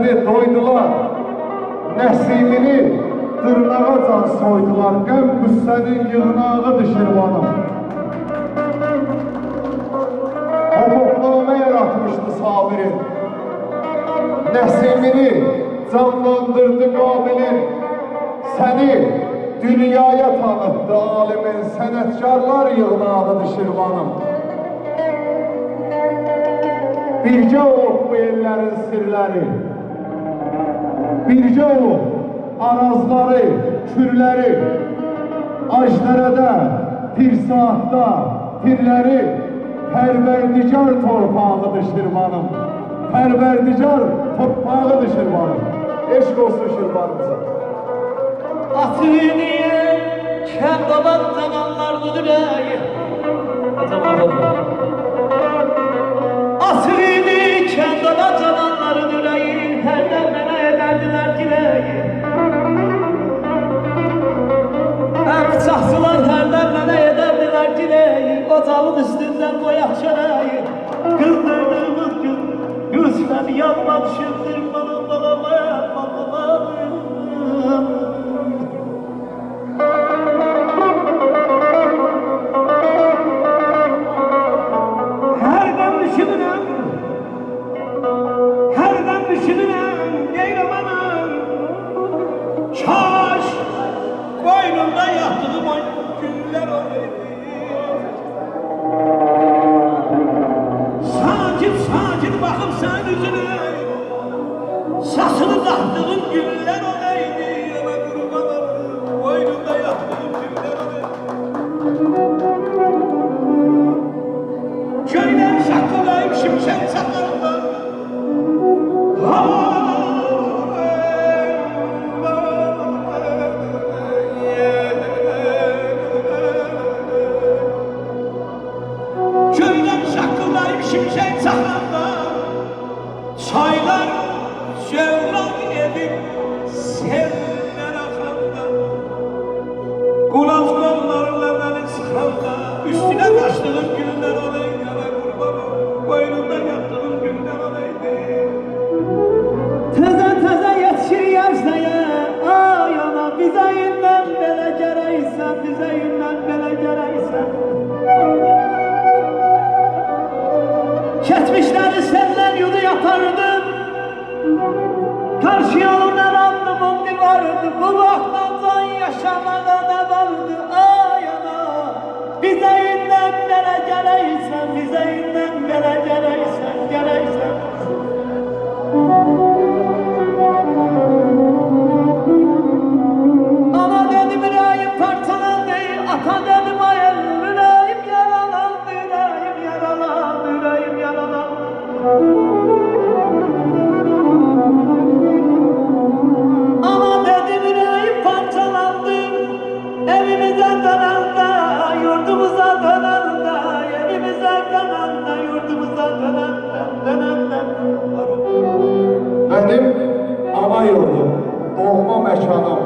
səni doydular, nəsimini dırnağa can soydular, qəm qüssənin yığınağıdır Şirvanım. Hukukname yaratmıştı Sabir'in, nəsimini canlandırdı Qabilin, səni dünyaya tanıttı alimin, sənətkarlar yığınağıdır Şirvanım. Bircə olub bu ellərin sirləri, bircə olub arazları, kürləri, Ajdərədə, Pirsaatda, pirləri, Pərverdigar torpağıdır Şirvanım. Pərverdigar torpağıdır Şirvanım. Eşq olsun Şirvanımıza. Atiniye kendobat zamanlardı düreyi. Atini kendobat zamanları düreyi, her demene ederdiler dileği. Bıçakçılar her demene ederdiler dileği. Ocağın üstünden boyak çöreği. Kızdırdığımız gün gözler yanma düşürdür bana babama. Şaş koynunda yattığım o günler olaydı. Sakin bakıp sen yüzüne, saçını taktığım günler olaydı. Ama kurbanım koynunda yattığım günler olaydı. Köyden şakılayıp şimşek sakalımdan şimşek sahranda, çaylar cevran edip seller akanda, kulak kollarla beni sıkanda, üstüne kaçtığım günler olaydı ana kurbanım, koynunda yattığım günler olaydı. Teze yetişir yaşaya, ay ana bize yünden bele gereysen, bize yünden bele gereysen. Keçmişleri senden yudu yapardım, karşı yoluna randımın divardı, bu vaktan can yaşamada ne vardı, ay ana. Bize yünden bele gereysen, bize yünden bele gereysen, gereysen. Ana dedim yüreğim parçalandı, ata dedim ayırdım, yüreğim yaralandı, yüreğim yaralandı, yüreğim yaralandı. Ana dedim yüreğim parçalandı, evimize dönende, yurdumuza dönende, evimize dönende, yurdumuza dönende, dönende. Benim ana yurdum, doğma məkanım,